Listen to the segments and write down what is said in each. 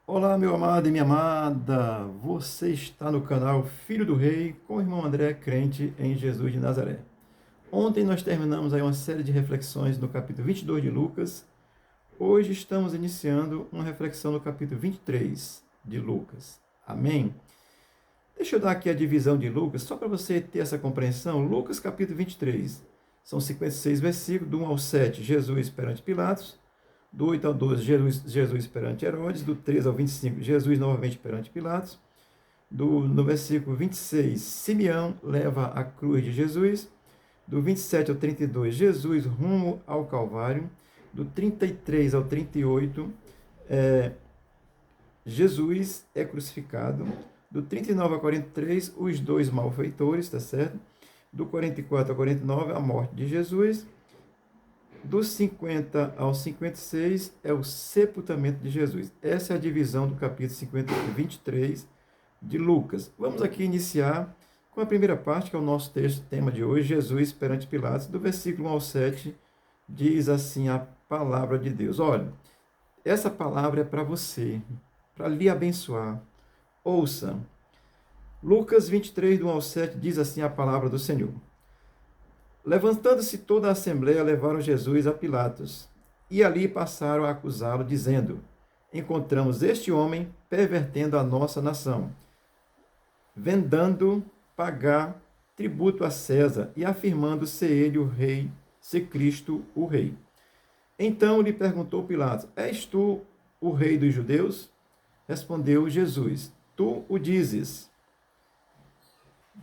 Olá, meu amado e minha amada. Você está no canal Filho do Rei com o irmão André, crente em Jesus de Nazaré. Ontem nós terminamos aí uma série de reflexões no capítulo 22 de Lucas. Hoje estamos iniciando uma reflexão no capítulo 23 de Lucas. Amém? Deixa eu dar aqui a divisão de Lucas, só para você ter essa compreensão. Lucas capítulo 23, são 56 versículos, do 1 ao 7, Jesus perante Pilatos. Do 8 ao 12, Jesus perante Herodes. Do 13 ao 25, Jesus novamente perante Pilatos. No versículo 26, Simeão leva a cruz de Jesus. Do 27 ao 32, Jesus rumo ao Calvário. Do 33 ao 38, Jesus é crucificado. Do 39 ao 43, os dois malfeitores, tá certo? Do 44 ao 49, a morte de Jesus. Dos 50 ao 56 é o sepultamento de Jesus. Essa é a divisão do capítulo 23 de Lucas. Vamos aqui iniciar com a primeira parte, que é o nosso texto, tema de hoje, Jesus perante Pilatos, do versículo 1 ao 7, diz assim a palavra de Deus. Olha, essa palavra é para você, para lhe abençoar. Ouça. Lucas 23, do 1 ao 7, diz assim a palavra do Senhor. Levantando-se toda a assembleia, levaram Jesus a Pilatos, e ali passaram a acusá-lo, dizendo: Encontramos este homem pervertendo a nossa nação, vendando pagar tributo a César e afirmando ser ele o rei, ser Cristo o rei. Então lhe perguntou Pilatos: És tu o rei dos judeus? Respondeu Jesus: Tu o dizes.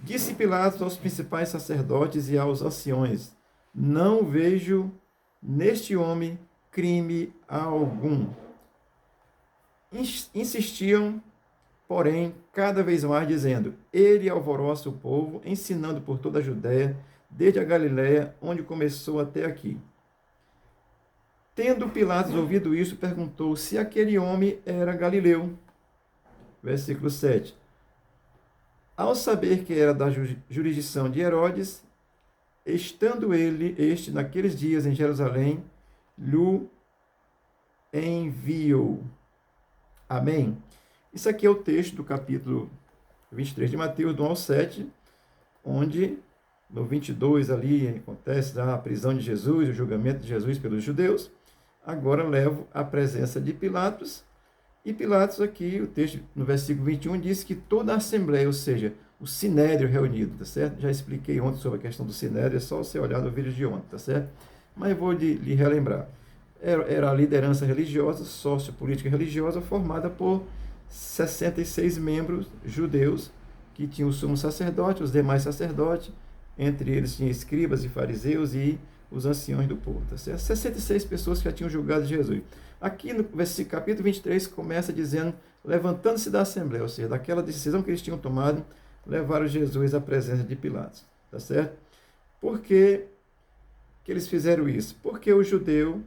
Disse Pilatos aos principais sacerdotes e aos anciões: Não vejo neste homem crime algum. Insistiam, porém, cada vez mais, dizendo: Ele alvoroça o povo, ensinando por toda a Judéia, desde a Galiléia, onde começou até aqui. Tendo Pilatos ouvido isso, perguntou se aquele homem era galileu. Versículo 7. Ao saber que era da jurisdição de Herodes, estando este naqueles dias em Jerusalém, lhe enviou. Amém? Isso aqui é o texto do capítulo 23 de Mateus, do 1 ao 7, onde no 22 ali acontece a prisão de Jesus, o julgamento de Jesus pelos judeus. Agora levo à presença de Pilatos. E Pilatos aqui, o texto no versículo 21, diz que toda a assembleia, ou seja, o sinédrio reunido, tá certo? Já expliquei ontem sobre a questão do sinédrio, é só você olhar no vídeo de ontem, tá certo? Mas vou lhe relembrar. Era a liderança religiosa, sociopolítica religiosa, formada por 66 membros judeus, que tinham o sumo sacerdote, os demais sacerdotes, entre eles tinha escribas e fariseus e os anciões do povo, tá certo? 66 pessoas que já tinham julgado Jesus. Aqui no capítulo 23 começa dizendo, levantando-se da assembleia, ou seja, daquela decisão que eles tinham tomado, levaram Jesus à presença de Pilatos, tá certo? Por que eles fizeram isso? Porque o judeu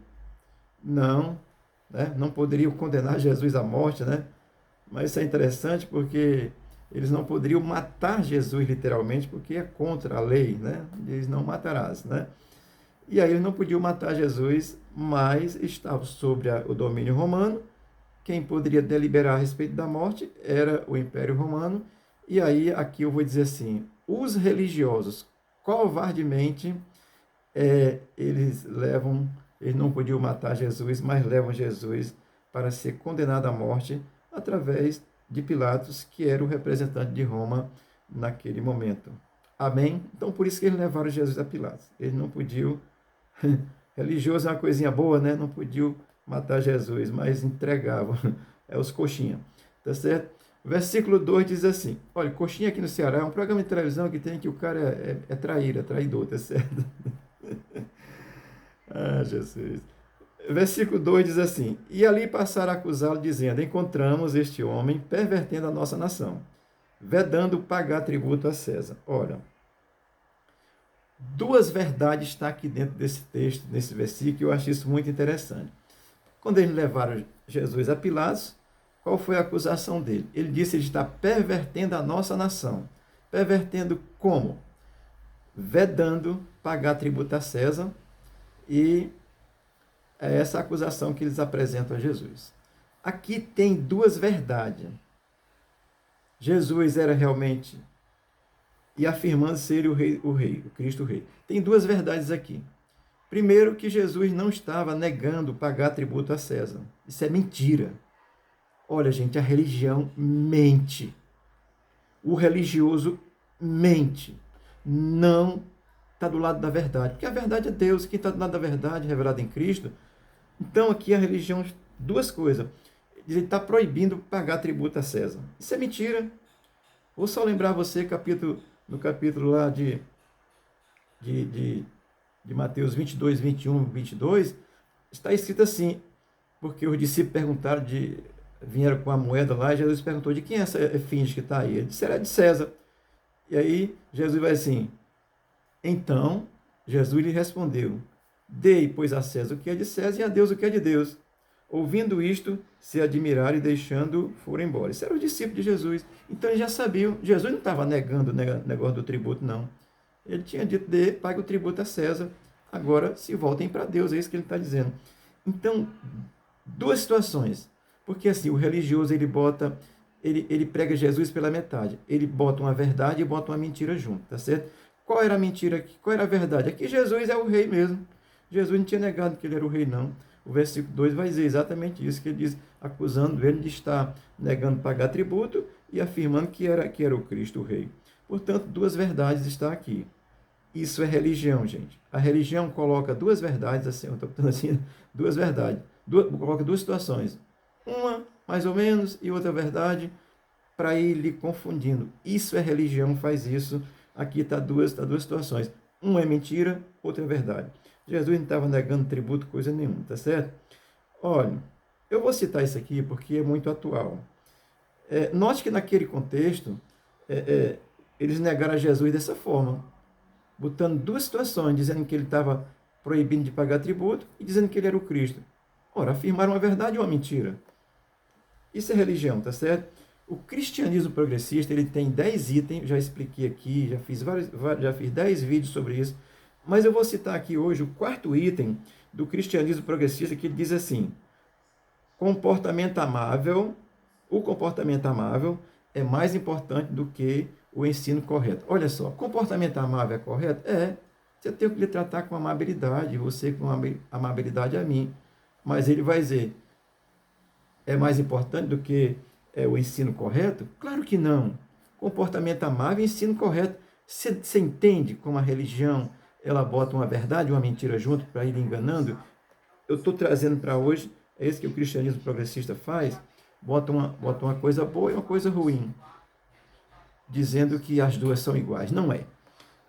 não poderiam condenar Jesus à morte, né? Mas isso é interessante porque eles não poderiam matar Jesus literalmente, porque é contra a lei, né? Eles não matarás, né? E aí eles não podiam matar Jesus, mas estavam sobre o domínio romano. Quem poderia deliberar a respeito da morte era o Império Romano. E aí aqui eu vou dizer assim, os religiosos covardemente eles não podiam matar Jesus, mas levam Jesus para ser condenado à morte através de Pilatos, que era o representante de Roma naquele momento. Amém? Então por isso que eles levaram Jesus a Pilatos. Eles não podiam religioso é uma coisinha boa, né? Não podiam matar Jesus, mas entregavam. É os coxinha. Tá certo? Versículo 2 diz assim: olha, coxinha aqui no Ceará é um programa de televisão que tem que o cara é traíra, traidor, tá certo? Ah, Jesus. Versículo 2 diz assim: E ali passaram a acusá-lo, dizendo: Encontramos este homem pervertendo a nossa nação, vedando pagar tributo a César. Ora, duas verdades estão aqui dentro desse texto, nesse versículo, e eu acho isso muito interessante. Quando eles levaram Jesus a Pilatos, qual foi a acusação dele? Ele disse que ele está pervertendo a nossa nação. Pervertendo como? Vedando pagar tributo a César, e é essa acusação que eles apresentam a Jesus. aqui tem duas verdades. Jesus era realmente, e afirmando ser o Cristo Rei. Tem duas verdades aqui. Primeiro, que Jesus não estava negando pagar tributo a César. Isso é mentira. Olha, gente, a religião mente. O religioso mente. Não está do lado da verdade. Porque a verdade é Deus. Quem está do lado da verdade, revelada em Cristo. Então, aqui a religião, duas coisas. Ele está proibindo pagar tributo a César. Isso é mentira. Vou só lembrar você, no capítulo lá de Mateus 22, 21, 22, está escrito assim, porque os discípulos perguntaram, vieram com a moeda lá, e Jesus perguntou, de quem é essa finge que está aí? Ele disse, era de César. E aí Jesus vai assim, então Jesus lhe respondeu, dei, pois, a César o que é de César e a Deus o que é de Deus. Ouvindo isto, se admiraram e deixando, foram embora. Isso era o discípulo de Jesus. Então eles já sabiam, Jesus não estava negando o negócio do tributo, não. Ele tinha dito, pague o tributo a César, agora se voltem para Deus, é isso que ele está dizendo. Então, duas situações. Porque assim, o religioso, ele prega Jesus pela metade. Ele bota uma verdade e bota uma mentira junto, tá certo? Qual era a mentira aqui? Qual era a verdade? É que Jesus é o rei mesmo. Jesus não tinha negado que ele era o rei, não. O versículo 2 vai dizer exatamente isso, que ele diz, acusando ele de estar negando pagar tributo e afirmando que era o Cristo, o rei. Portanto, duas verdades estão aqui. Isso é religião, gente. A religião coloca duas verdades, assim, eu estou falando assim, duas verdades. Coloca duas situações. Uma, mais ou menos, e outra verdade, para ir lhe confundindo. Isso é religião, faz isso. Aqui está duas situações. Uma é mentira, outra é verdade. Jesus não estava negando tributo, coisa nenhuma, tá certo? Olha, eu vou citar isso aqui porque é muito atual. Note que naquele contexto, eles negaram a Jesus dessa forma, botando duas situações, dizendo que ele estava proibindo de pagar tributo e dizendo que ele era o Cristo. Ora, afirmaram uma verdade ou uma mentira. Isso é religião, tá certo? O cristianismo progressista, ele tem 10 itens, já expliquei aqui, já fiz 10 vídeos sobre isso, mas eu vou citar aqui hoje o quarto item do cristianismo progressista, que ele diz assim, comportamento amável, o comportamento amável é mais importante do que o ensino correto. Olha só, comportamento amável é correto? Você tem que lhe tratar com amabilidade, você com amabilidade a mim, mas ele vai dizer, é mais importante do que o ensino correto? Claro que não. Comportamento amável e ensino correto. Você entende como a religião ela bota uma verdade e uma mentira junto para ir enganando? Eu estou trazendo para hoje, é isso que o cristianismo progressista faz, bota uma coisa boa e uma coisa ruim, dizendo que as duas são iguais. Não é.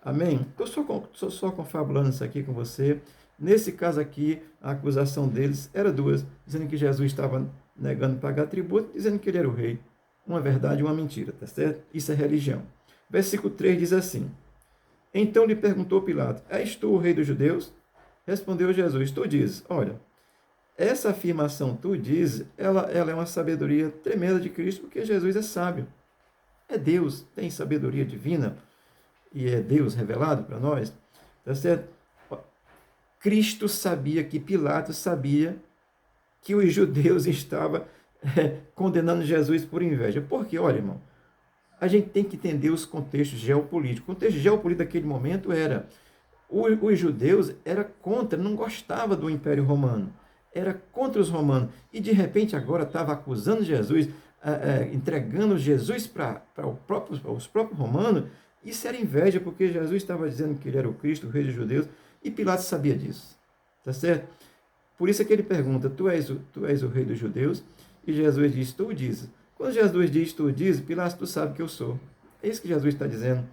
Amém? Estou só confabulando isso aqui com você. Nesse caso aqui, a acusação deles era duas, dizendo que Jesus estava negando pagar tributo, dizendo que ele era o rei. Uma verdade e uma mentira, tá certo? Isso é religião. Versículo 3 diz assim, então lhe perguntou Pilatos, és tu o rei dos judeus? Respondeu Jesus, tu dizes. Olha, essa afirmação, tu dizes, ela é uma sabedoria tremenda de Cristo, porque Jesus é sábio. É Deus, tem sabedoria divina, e é Deus revelado para nós, tá certo? Cristo sabia que Pilatos sabia que os judeus estavam condenando Jesus por inveja. Porque, olha, irmão, a gente tem que entender os contextos geopolíticos. O contexto geopolítico daquele momento era, os judeus era contra, não gostava do Império Romano, era contra os romanos, e de repente agora estava acusando Jesus, entregando Jesus para os próprios romanos. Isso era inveja, porque Jesus estava dizendo que ele era o Cristo, o rei dos judeus, e Pilatos sabia disso, tá certo? Por isso é que ele pergunta, tu és o rei dos judeus? E Jesus diz, tu dizes. Quando Jesus diz, tu dizes, Pilatos, tu sabe que eu sou. É isso que Jesus está dizendo.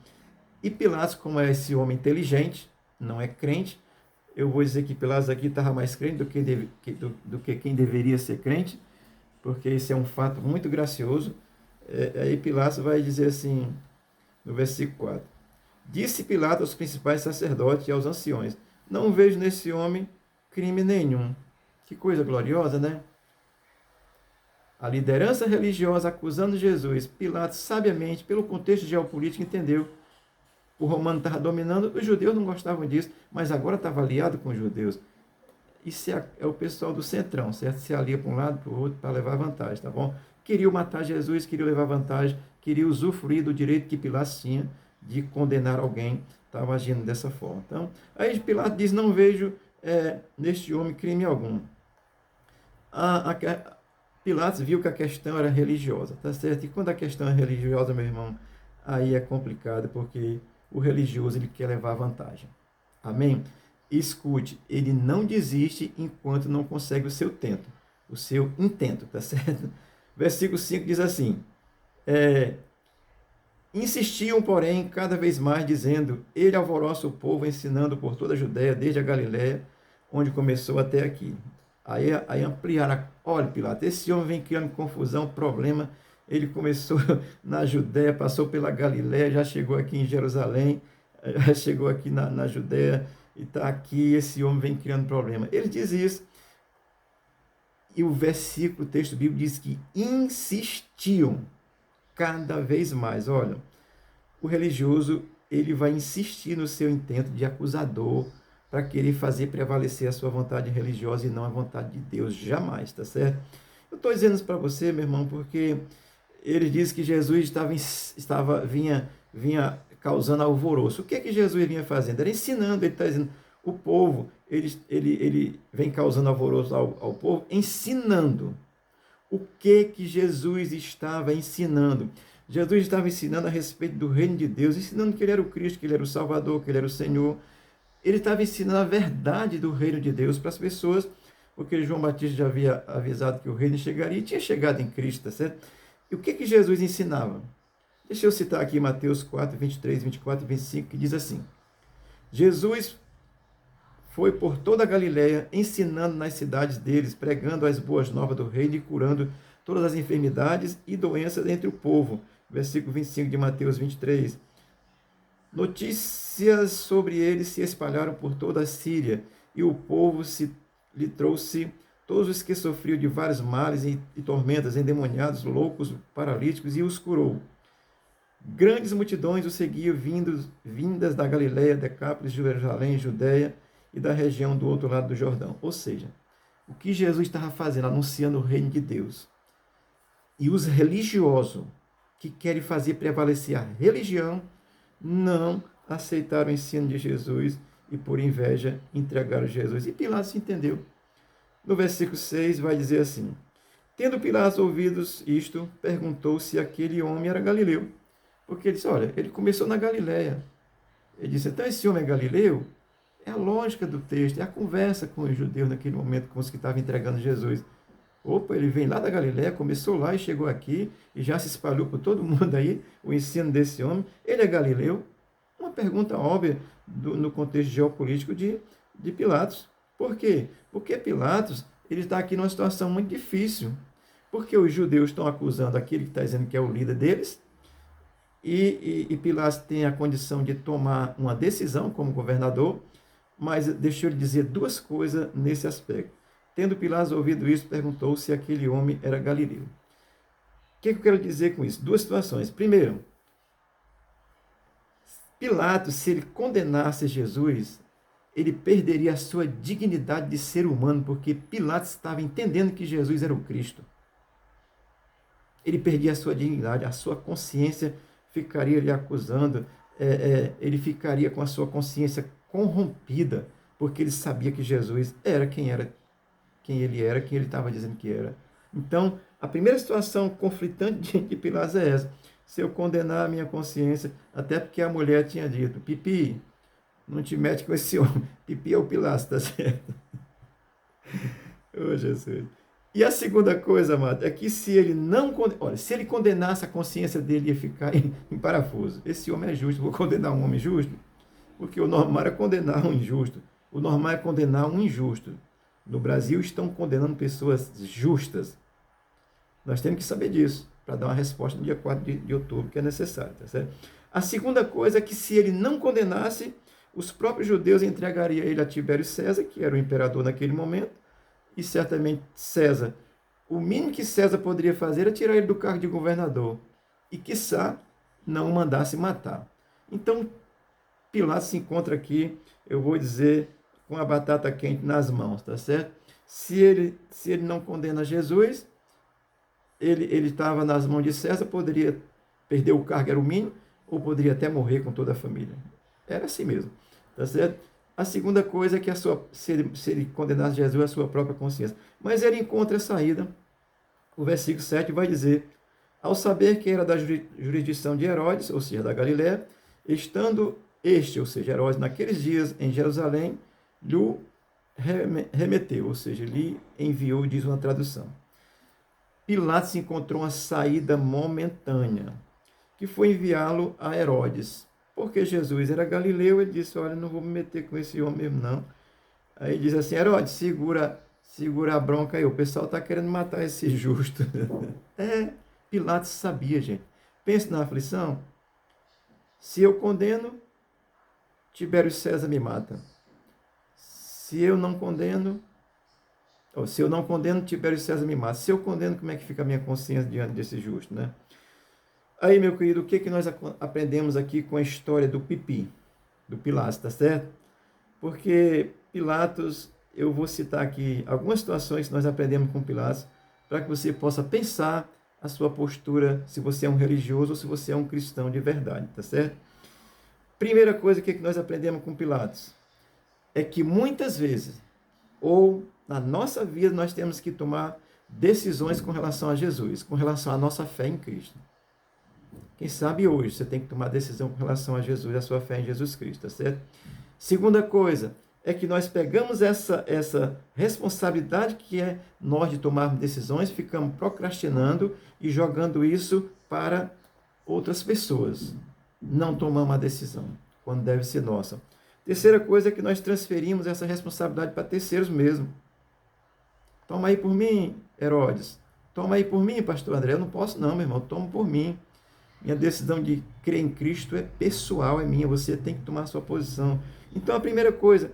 E Pilatos, como é esse homem inteligente, não é crente, eu vou dizer que Pilatos aqui estava mais crente do que quem deveria ser crente, porque isso é um fato muito gracioso. Aí Pilatos vai dizer assim, no versículo 4, disse Pilatos aos principais sacerdotes e aos anciões, não vejo nesse homem crime nenhum. Que coisa gloriosa, né? A liderança religiosa acusando Jesus. Pilatos, sabiamente, pelo contexto geopolítico, entendeu. O romano estava dominando, os judeus não gostavam disso, mas agora estava aliado com os judeus. isso é o pessoal do centrão, certo? Se alia para um lado, para o outro, para levar vantagem, tá bom? Queriam matar Jesus, queriam levar vantagem, queriam usufruir do direito que Pilatos tinha de condenar alguém, estava agindo dessa forma. Então, aí Pilatos diz, não vejo neste homem crime algum. Pilatos viu que a questão era religiosa, tá certo? E quando a questão é religiosa, meu irmão, aí é complicado, porque o religioso ele quer levar vantagem. Amém? Escute, ele não desiste enquanto não consegue o seu intento, tá certo? Versículo 5 diz assim, insistiam, porém, cada vez mais, dizendo, ele alvoroça o povo, ensinando por toda a Judéia, desde a Galiléia, onde começou até aqui. Aí ampliaram, olha, Pilatos, esse homem vem criando confusão, problema, ele começou na Judéia, passou pela Galiléia, já chegou aqui em Jerusalém, já chegou aqui na Judéia, e está aqui, esse homem vem criando problema. Ele diz isso, e o versículo, o texto bíblico diz que insistiam cada vez mais. Olha, o religioso, ele vai insistir no seu intento de acusador para querer fazer prevalecer a sua vontade religiosa e não a vontade de Deus, jamais, tá certo? Eu estou dizendo isso para você, meu irmão, porque ele diz que Jesus vinha causando alvoroço. O que é que Jesus vinha fazendo? Era ensinando, ele está dizendo, o povo, ele vem causando alvoroço ao povo, ensinando. O que Jesus estava ensinando? Jesus estava ensinando a respeito do reino de Deus, ensinando que ele era o Cristo, que ele era o Salvador, que ele era o Senhor. Ele estava ensinando a verdade do reino de Deus para as pessoas, porque João Batista já havia avisado que o reino chegaria e tinha chegado em Cristo, tá certo? E o que Jesus ensinava? Deixa eu citar aqui Mateus 4, 23, 24 e 25, que diz assim, Jesus foi por toda a Galiléia, ensinando nas cidades deles, pregando as boas novas do reino e curando todas as enfermidades e doenças entre o povo. Versículo 25 de Mateus 23. Notícias sobre ele se espalharam por toda a Síria, e o povo lhe trouxe todos os que sofriam de vários males e tormentas, endemoniados, loucos, paralíticos, e os curou. Grandes multidões o seguiam, vindas da Galiléia, Decápolis, Jerusalém, Judéia e da região do outro lado do Jordão. Ou seja, o que Jesus estava fazendo? Anunciando o reino de Deus. E os religiosos que querem fazer prevalecer a religião não aceitaram o ensino de Jesus e, por inveja, entregaram Jesus. E Pilatos entendeu. No versículo 6 vai dizer assim, tendo Pilatos ouvido isto, perguntou se aquele homem era galileu. Porque ele disse, olha, ele começou na Galiléia. Ele disse, então esse homem é galileu? É a lógica do texto, é a conversa com os judeus naquele momento, com os que estavam entregando Jesus. Opa, ele vem lá da Galiléia, começou lá e chegou aqui, e já se espalhou por todo mundo aí, o ensino desse homem. Ele é galileu? Uma pergunta óbvia no contexto geopolítico de Pilatos. Por quê? Porque Pilatos, ele está aqui numa situação muito difícil. Porque os judeus estão acusando aquele que está dizendo que é o líder deles, e Pilatos tem a condição de tomar uma decisão como governador, mas deixa eu lhe dizer duas coisas nesse aspecto. Tendo Pilatos ouvido isso, perguntou se aquele homem era galileu. O que eu quero dizer com isso? Duas situações. Primeiro, Pilatos, se ele condenasse Jesus, ele perderia a sua dignidade de ser humano, porque Pilatos estava entendendo que Jesus era o Cristo. Ele perdia a sua dignidade, a sua consciência ficaria lhe acusando, ele ficaria com a sua consciência corrompida, porque ele sabia que Jesus era, quem ele estava dizendo que era. Então, a primeira situação conflitante de Pilatos é essa. Se eu condenar a minha consciência, até porque a mulher tinha dito, Pipi, não te mete com esse homem. Pipi é o Pilatos, tá certo? Oh, Jesus. E a segunda coisa, amado, é que se ele não... Olha, se ele condenasse, a consciência dele ia ficar em parafuso. Esse homem é justo, vou condenar um homem justo? Porque o normal é condenar um injusto. O normal é condenar um injusto. No Brasil estão condenando pessoas justas. Nós temos que saber disso, para dar uma resposta no dia 4 de outubro, que é necessário, tá certo? A segunda coisa é que se ele não condenasse, os próprios judeus entregariam ele a Tibério César, que era o imperador naquele momento, e certamente César, o mínimo que César poderia fazer era tirar ele do cargo de governador, e quiçá não o mandasse matar. Então, Pilatos se encontra aqui, eu vou dizer, com a batata quente nas mãos, tá certo? Se ele não condena Jesus, ele estava nas mãos de César, poderia perder o cargo, era o mínimo, ou poderia até morrer com toda a família. Era assim mesmo, tá certo? A segunda coisa é que se ele condenasse Jesus, a sua própria consciência. Mas ele encontra a saída. O versículo 7 vai dizer: ao saber que era da jurisdição de Herodes, ou seja, da Galiléia, estando este, ou seja, Herodes, naqueles dias em Jerusalém, lhe remeteu, ou seja, lhe enviou, diz uma tradução. Pilatos encontrou uma saída momentânea, que foi enviá-lo a Herodes. Porque Jesus era galileu, ele disse: olha, não vou me meter com esse homem mesmo, não. Aí diz assim: Herodes, segura a bronca aí, o pessoal está querendo matar esse justo. Pilatos sabia, gente. Pense na aflição. Se eu condeno, Tibério César me mata. Se eu não condeno, Tibério César me mata. Se eu condeno, como é que fica a minha consciência diante desse justo, né? Aí, meu querido, o que nós aprendemos aqui com a história do Pipi, do Pilatos, tá certo? Porque Pilatos, eu vou citar aqui algumas situações que nós aprendemos com Pilatos, para que você possa pensar a sua postura, se você é um religioso ou se você é um cristão de verdade, tá certo? Primeira coisa que nós aprendemos com Pilatos é que muitas vezes, ou na nossa vida, nós temos que tomar decisões com relação a Jesus, com relação à nossa fé em Cristo. Quem sabe hoje você tem que tomar decisão com relação a Jesus, a sua fé em Jesus Cristo, tá certo? Segunda coisa é que nós pegamos essa responsabilidade que é nós de tomarmos decisões, ficamos procrastinando e jogando isso para outras pessoas. Não tomamos a decisão, quando deve ser nossa. Terceira coisa é que nós transferimos essa responsabilidade para terceiros mesmo. Toma aí por mim, Herodes. Toma aí por mim, pastor André. Eu não posso não, meu irmão. Toma por mim. Minha decisão de crer em Cristo é pessoal, é minha. Você tem que tomar a sua posição. Então, a primeira coisa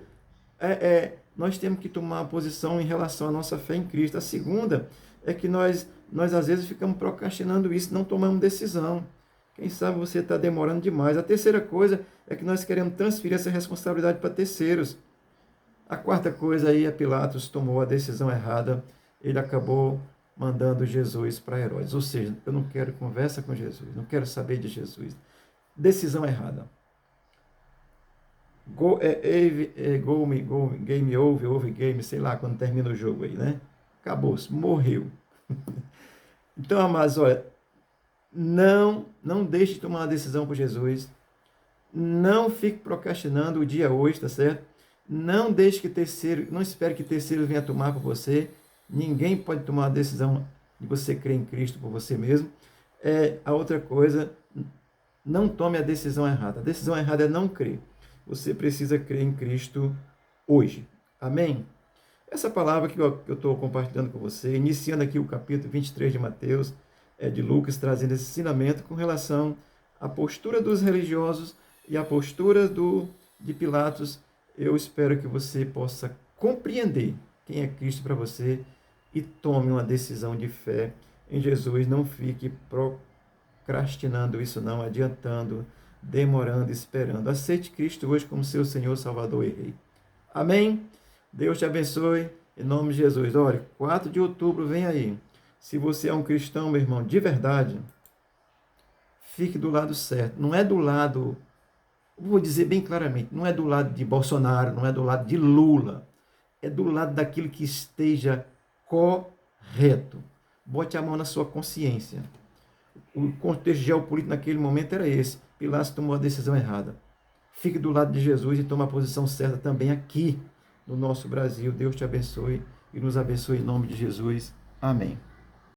nós temos que tomar uma posição em relação à nossa fé em Cristo. A segunda é que nós às vezes ficamos procrastinando isso, não tomamos decisão. Quem sabe você está demorando demais. A terceira coisa é que nós queremos transferir essa responsabilidade para terceiros. A quarta coisa aí é Pilatos tomou a decisão errada. Ele acabou mandando Jesus para Herodes. Ou seja, eu não quero conversa com Jesus, não quero saber de Jesus. Decisão errada. Game over, game, sei lá, quando termina o jogo aí, né? Acabou-se, morreu. Então, amados, olha, não deixe de tomar uma decisão por Jesus. Não fique procrastinando o dia hoje, tá certo? Não espere que terceiro venha tomar por você. Ninguém pode tomar uma decisão de você crer em Cristo por você mesmo. A outra coisa, não tome a decisão errada. A decisão errada é não crer. Você precisa crer em Cristo hoje. Amém? Essa palavra que eu estou compartilhando com você, iniciando aqui o capítulo 23 de Mateus, de Lucas, trazendo esse ensinamento com relação à postura dos religiosos e à postura de Pilatos. Eu espero que você possa compreender quem é Cristo para você e tome uma decisão de fé em Jesus. Não fique procrastinando isso não, adiantando, demorando, esperando. Aceite Cristo hoje como seu Senhor, Salvador e Rei. Amém? Deus te abençoe, em nome de Jesus. Olha, 4 de outubro vem aí. Se você é um cristão, meu irmão, de verdade, fique do lado certo. Não é do lado, vou dizer bem claramente, não é do lado de Bolsonaro, não é do lado de Lula. É do lado daquilo que esteja correto. Bote a mão na sua consciência. O contexto geopolítico naquele momento era esse. Pilatos tomou a decisão errada. Fique do lado de Jesus e tome a posição certa também aqui no nosso Brasil. Deus te abençoe e nos abençoe em nome de Jesus. Amém.